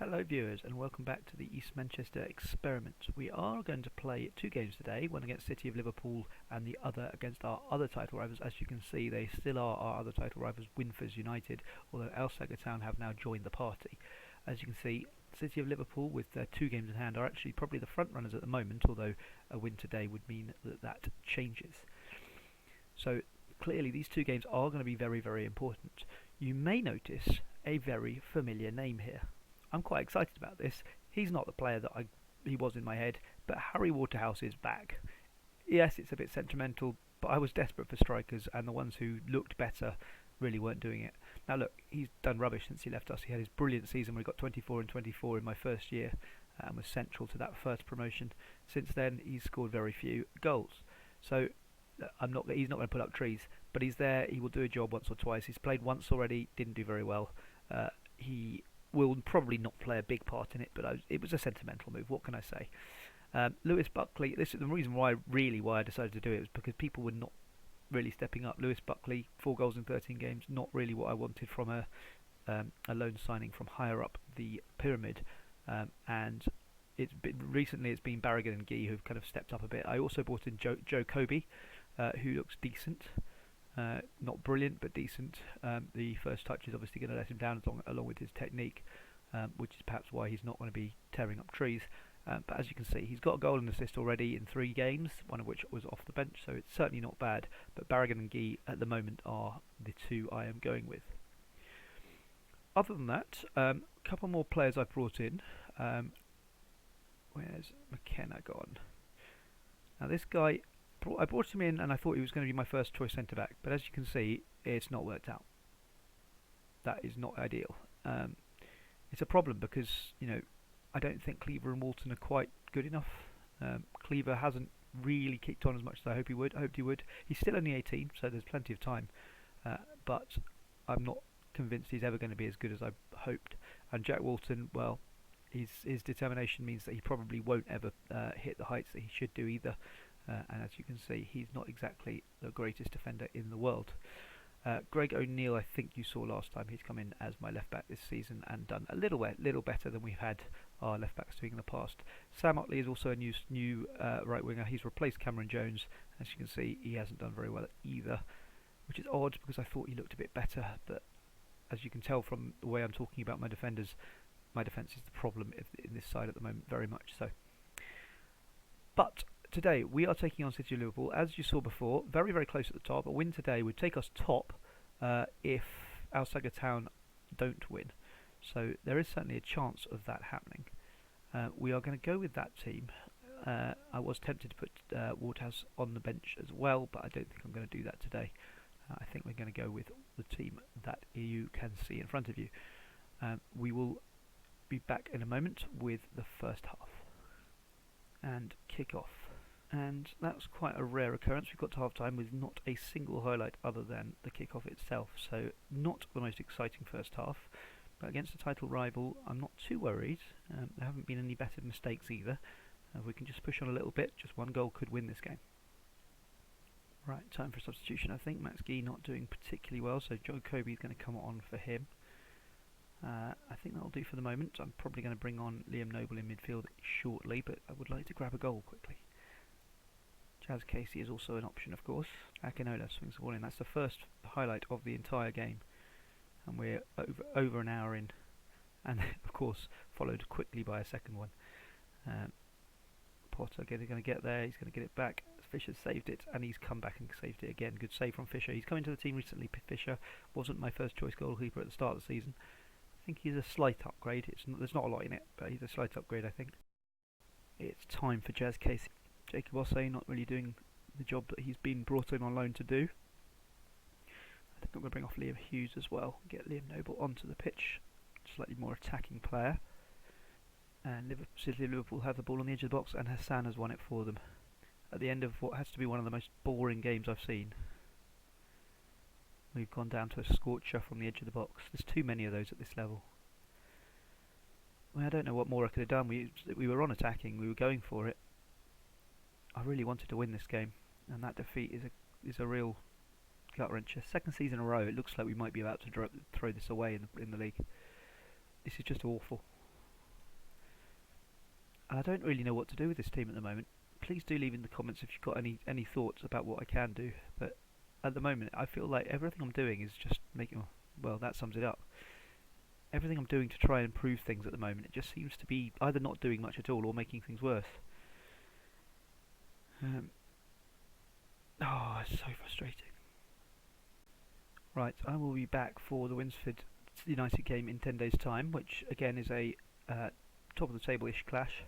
Hello viewers and welcome back to the East Manchester experiment. We are going to play two games today, one against City of Liverpool and the other against our other title rivals. As you can see, they still are our other title rivals, Winfors United, although El Saga Town have now joined the party. As you can see, City of Liverpool with their two games in hand are actually probably the front runners at the moment, although a win today would mean that changes. So clearly these two games are going to be very, very important. You may notice a very familiar name here. I'm quite excited about this. He's not the player that he was in my head, but Harry Waterhouse is back. Yes, it's a bit sentimental, but I was desperate for strikers, and the ones who looked better really weren't doing it. Now look, he's done rubbish since he left us. He had his brilliant season where he got 24 and 24 in my first year, and was central to that first promotion. Since then, he's scored very few goals. So he's not going to put up trees, but he's there. He will do a job once or twice. He's played once already, didn't do very well. He will probably not play a big part in it, but it was a sentimental move. What can I say? Lewis Buckley. This is the reason why I decided to do it, was because people were not really stepping up. Lewis Buckley, 4 goals in 13 games, not really what I wanted from a loan signing from higher up the pyramid. And recently it's been Barragan and Gee who've kind of stepped up a bit. I also brought in Joe Kobe, who looks decent. Not brilliant, but decent. The first touch is obviously going to let him down along with his technique, which is perhaps why he's not going to be tearing up trees. But as you can see, he's got a goal and assist already in 3 games, one of which was off the bench, so it's certainly not bad. But Barragan and Gee at the moment are the two I am going with. Other than that, a couple more players I've brought in. Where's McKenna gone? Now this guy, I brought him in and I thought he was going to be my first choice centre back, but as you can see, it's not worked out. That is not ideal. It's a problem because, I don't think Cleaver and Walton are quite good enough. Cleaver hasn't really kicked on as much as I hoped he would. He's still only 18, so there's plenty of time, but I'm not convinced he's ever going to be as good as I hoped. And Jack Walton, well, his determination means that he probably won't ever hit the heights that he should do either. And as you can see, he's not exactly the greatest defender in the world. Greg O'Neill, I think you saw last time. He's come in as my left back this season and done a little better than we've had our left backs doing in the past. Sam Otley is also a new right winger. He's replaced Cameron Jones. As you can see, he hasn't done very well either, which is odd because I thought he looked a bit better. But as you can tell from the way I'm talking about my defenders, my defence is the problem in this side at the moment, very much so. But today we are taking on City of Liverpool, as you saw before, very, very close at the top. A win today would take us top if Al Saga Town don't win. So there is certainly a chance of that happening. We are going to go with that team. I was tempted to put Waterhouse on the bench as well, but I don't think I'm going to do that today. I think we're going to go with the team that you can see in front of you. We will be back in a moment with the first half and kick off. And that's quite a rare occurrence. We've got to half time with not a single highlight other than the kickoff itself, so not the most exciting first half. But against a title rival, I'm not too worried. There haven't been any better mistakes either. We can just push on a little bit. Just one goal could win this game. Right, time for substitution. I think Max Gee not doing particularly well, so Joe Kobe is going to come on for him. I think that'll do for the moment. I'm probably going to bring on Liam Noble in midfield shortly, but I would like to grab a goal quickly. Jazz Casey is also an option, of course. Akinola swings the ball in. That's the first highlight of the entire game, and we're over an hour in, and of course followed quickly by a second one. Potter going to get there. He's going to get it back. Fisher saved it, and he's come back and saved it again. Good save from Fisher. He's come into the team recently. Fisher wasn't my first choice goalkeeper at the start of the season. I think he's a slight upgrade. There's not a lot in it, but he's a slight upgrade, I think. It's time for Jazz Casey. Jacob Ossé not really doing the job that he's been brought in on loan to do. I think I'm going to bring off Liam Hughes as well. Get Liam Noble onto the pitch. Slightly more attacking player. And City of Liverpool have the ball on the edge of the box, and Hassan has won it for them. At the end of what has to be one of the most boring games I've seen. We've gone down to a scorcher from the edge of the box. There's too many of those at this level. I mean, I don't know what more I could have done. We were on attacking. We were going for it. I really wanted to win this game, and that defeat is a real gut wrencher. Second season in a row, it looks like we might be about to throw this away in the league. This is just awful. and I don't really know what to do with this team at the moment. Please do leave in the comments if you've got any thoughts about what I can do. But at the moment, I feel like everything I'm doing is just making. Well, that sums it up. Everything I'm doing to try and improve things at the moment, it just seems to be either not doing much at all or making things worse. It's so frustrating. Right, I will be back for the Winsford United game in 10 days' time, which again is a top of the table-ish clash.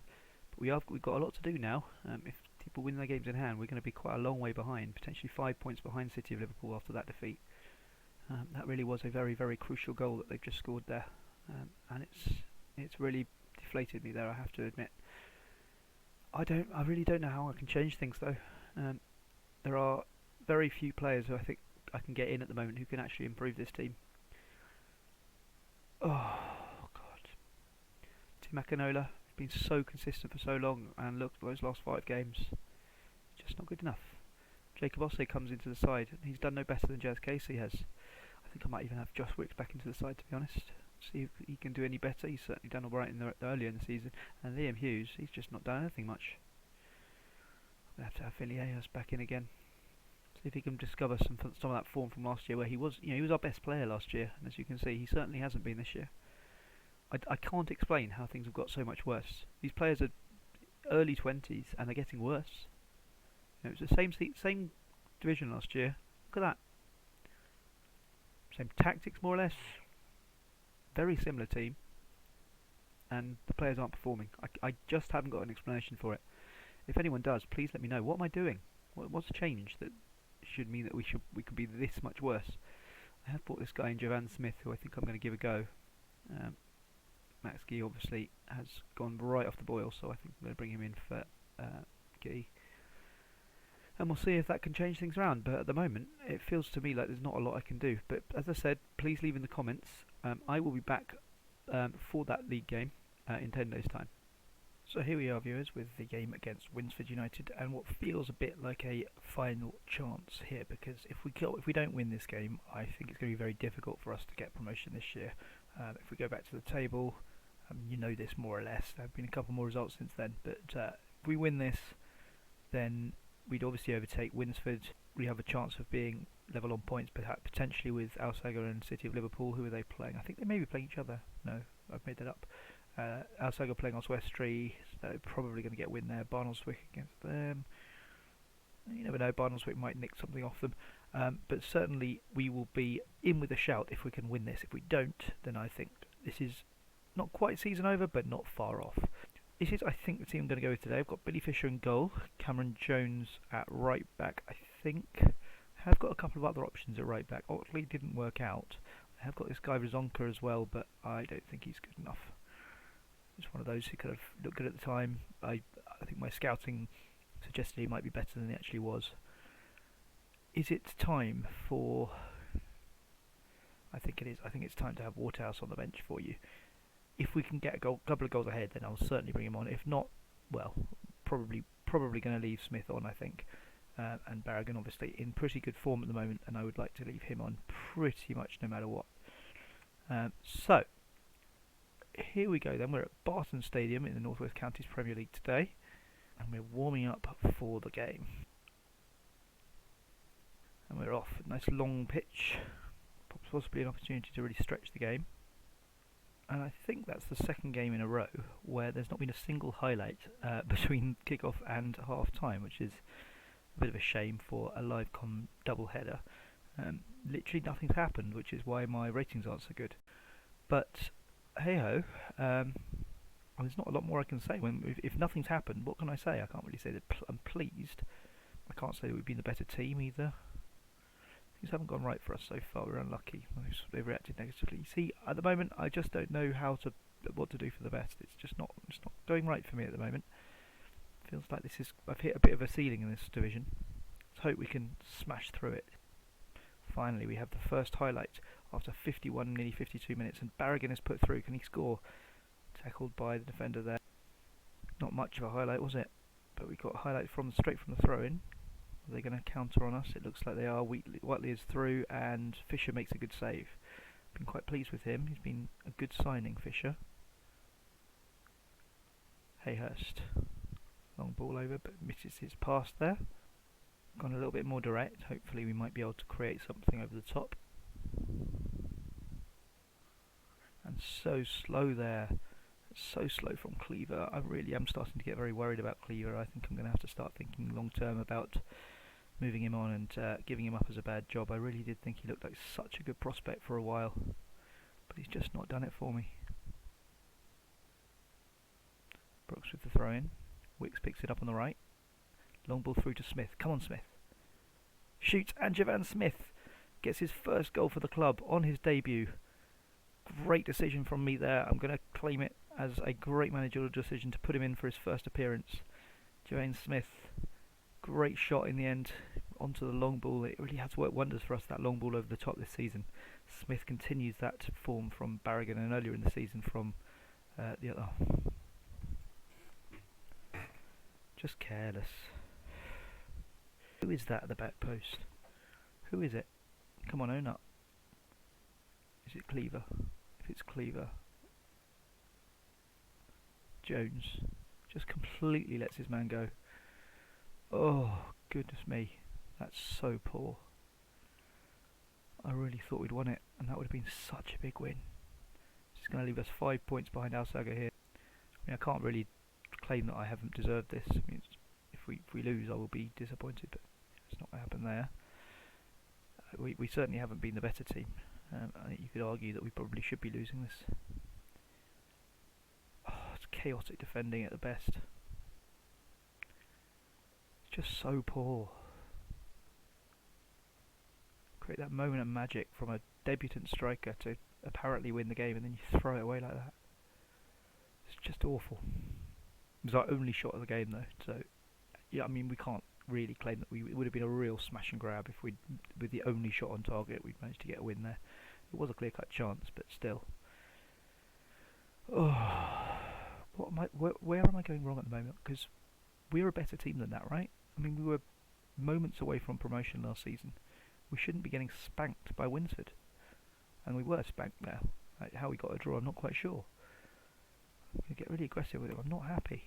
But we've got a lot to do now. If people win their games in hand, we're going to be quite a long way behind, potentially 5 points behind City of Liverpool after that defeat. That really was a very, very crucial goal that they've just scored there, and it's really deflated me there, I have to admit. I really don't know how I can change things though. There are very few players who I think I can get in at the moment who can actually improve this team. Oh God, Tim Akinola been so consistent for so long, and look, those last 5 games, just not good enough. Jacob Osse comes into the side, and he's done no better than Jazz Casey has. I think I might even have Josh Wicks back into the side, to be honest. See if he can do any better. He's certainly done alright earlier in the season. And Liam Hughes, he's just not done anything much. I'm going to have Filiaeus back in again. See if he can discover some of that form from last year, where he was our best player last year, and as you can see, he certainly hasn't been this year. I can't explain how things have got so much worse. These players are early 20s and they're getting worse. It was the same division last year. Look at that. Same tactics, more or less. Very similar team, and the players aren't performing. I just haven't got an explanation for it. If anyone does, please let me know. What am I doing? What's changed that should mean that we could be this much worse? I have bought this guy in Jovan Smith, who I think I'm going to give a go. Max Gee obviously has gone right off the boil, so I think I'm going to bring him in for Gee. And we'll see if that can change things around. But at the moment, it feels to me like there's not a lot I can do. But as I said, please leave in the comments. I will be back for that league game in 10 days' time. So here we are, viewers, with the game against Winsford United, and what feels a bit like a final chance here, because if we don't win this game, I think it's going to be very difficult for us to get promotion this year. If we go back to the table, you know this more or less. There have been a couple more results since then, but if we win this, then we'd obviously overtake Winsford. We have a chance of being level on points, potentially with Alsager and City of Liverpool. Who are they playing? I think they may be playing each other. No, I've made that up. Alsager playing Oswestry, so they're probably going to get a win there. Barnoldswick against them. You never know, Barnoldswick might nick something off them. But certainly we will be in with a shout if we can win this. If we don't, then I think this is not quite season over, but not far off. This is, I think, the team I'm going to go with today. I've got Billy Fisher in goal, Cameron Jones at right back, I think. I have got a couple of other options at right back. Otley didn't work out. I have got this guy Rizonka as well, but I don't think he's good enough. It's one of those who kind of looked good at the time. I think my scouting suggested he might be better than he actually was. Is it time for... I think it is. I think it's time to have Waterhouse on the bench for you. If we can get a couple of goals ahead, then I'll certainly bring him on. If not, well, probably going to leave Smith on, I think. And Barragan, obviously, in pretty good form at the moment, and I would like to leave him on pretty much no matter what. So, here we go then. We're at Barton Stadium in the North West Counties Premier League today, and we're warming up for the game. And we're off. Nice long pitch. Possibly an opportunity to really stretch the game. And I think that's the second game in a row where there's not been a single highlight between kick-off and half-time, which is a bit of a shame for a live-com double-header. Literally nothing's happened, which is why my ratings aren't so good. But hey-ho, there's not a lot more I can say. If nothing's happened, what can I say? I can't really say that I'm pleased. I can't say that we've been the better team either. Things haven't gone right for us so far. We're unlucky. They've reacted negatively. See, at the moment, I just don't know what to do for the best. It's just not going right for me at the moment. Feels like I've hit a bit of a ceiling in this division. Let's hope we can smash through it. Finally, we have the first highlight after 51, nearly 52 minutes, and Barragan is put through. Can he score? Tackled by the defender there. Not much of a highlight, was it? But we got a highlight straight from the throw-in. Are they going to counter on us? It looks like they are. Whiteley is through, and Fisher makes a good save. Been quite pleased with him. He's been a good signing, Fisher. Hayhurst. Long ball over, but misses his pass there. Gone a little bit more direct. Hopefully we might be able to create something over the top. And so slow there. So slow from Cleaver. I really am starting to get very worried about Cleaver. I think I'm going to have to start thinking long term about moving him on and giving him up as a bad job. I really did think he looked like such a good prospect for a while, but he's just not done it for me. Brooks with the throw in. Wicks picks it up on the right. Long ball through to Smith. Come on, Smith. Shoots, and Javan Smith gets his first goal for the club on his debut. Great decision from me there. I'm going to claim it as a great managerial decision to put him in for his first appearance. Javan Smith, great shot in the end onto the long ball. It really has worked wonders for us, that long ball over the top this season. Smith continues that form from Barragan and earlier in the season from the other. Just careless. Who is that at the back post? Who is it? Come on, own up. Is it Cleaver? If it's Cleaver. Jones just completely lets his man go. Oh, goodness me. That's so poor. I really thought we'd won it, and that would have been such a big win. It's going to leave us 5 points behind Alsager here. I mean, I can't really claim that I haven't deserved this. I mean, if we lose, I will be disappointed, but it's not going to happen there. We certainly haven't been the better team. I think you could argue that we probably should be losing this. Oh, it's chaotic defending at the best. It's just so poor. Create that moment of magic from a debutant striker to apparently win the game, and then you throw it away like that. It's just awful. It was our only shot of the game though, so yeah, I mean we can't really claim that it would have been a real smash and grab if with the only shot on target we'd managed to get a win there. It was a clear-cut chance, but still. Oh, where am I going wrong at the moment? Because we're a better team than that, right? I mean, we were moments away from promotion last season. We shouldn't be getting spanked by Winsford, and we were spanked now. How we got a draw, I'm not quite sure. I'm going to get really aggressive with it. I'm not happy.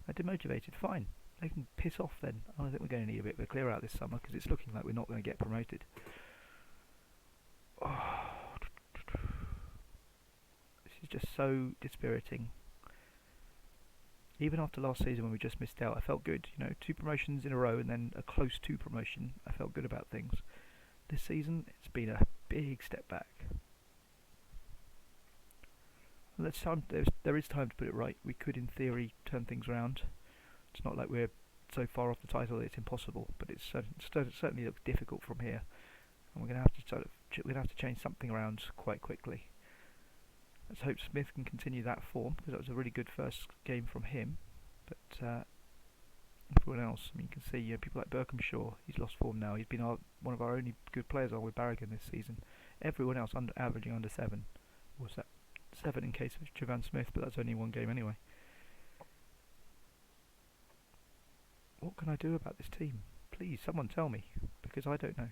I'm demotivated. Fine. They can piss off then. I think we're going to need a bit of a clear out this summer because it's looking like we're not going to get promoted. Oh, this is just so dispiriting. Even after last season when we just missed out, I felt good. You know, 2 promotions in a row and then a close to promotion. I felt good about things. This season, it's been a big step back. There is time to put it right. We could, in theory, turn things around. It's not like we're so far off the title that it's impossible, but it certainly looks difficult from here, and we're going to have to change something around quite quickly. Let's hope Smith can continue that form, because that was a really good first game from him. But everyone else, I mean, you can see people like Berkhamshaw. He's lost form now. He's been one of our only good players on with Barragan this season. Everyone else averaging under 7. Was that 7 in case of Javan Smith? But that's only one game anyway. What can I do about this team? Please, someone tell me, because I don't know.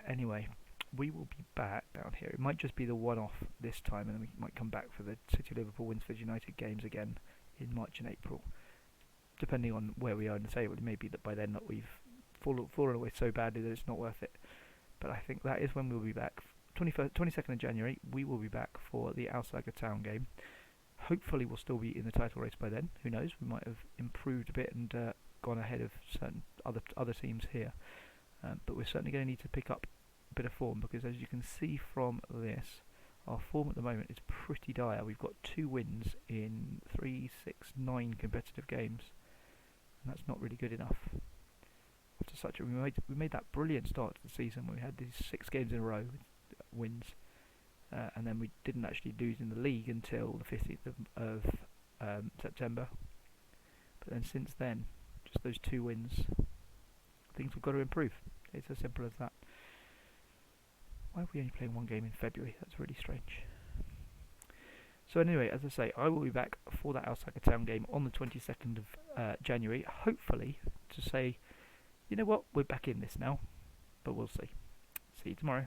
Anyway, we will be back down here. It might just be the one-off this time, and then we might come back for the City, Liverpool, Winsford United games again in March and April, depending on where we are in the table. It may be that by then that we've fallen away so badly that it's not worth it. But I think that is when we'll be back. 22nd of January, we will be back for the Alsager Town game. Hopefully we'll still be in the title race by then. Who knows? We might have improved a bit and gone ahead of certain other teams here. But we're certainly going to need to pick up a bit of form, because as you can see from this, our form at the moment is pretty dire. We've got 2 wins in 3, 6, 9 competitive games, and that's not really good enough. After we made that brilliant start to the season when we had these 6 games in a row with wins. And then we didn't actually lose in the league until the 15th of September. But then since then, just those 2 wins, things have got to improve. It's as simple as that. Why are we only playing 1 game in February? That's really strange. So anyway, as I say, I will be back for that Alsager Town game on the 22nd of January, hopefully to say, you know what, we're back in this now. But we'll see. See you tomorrow.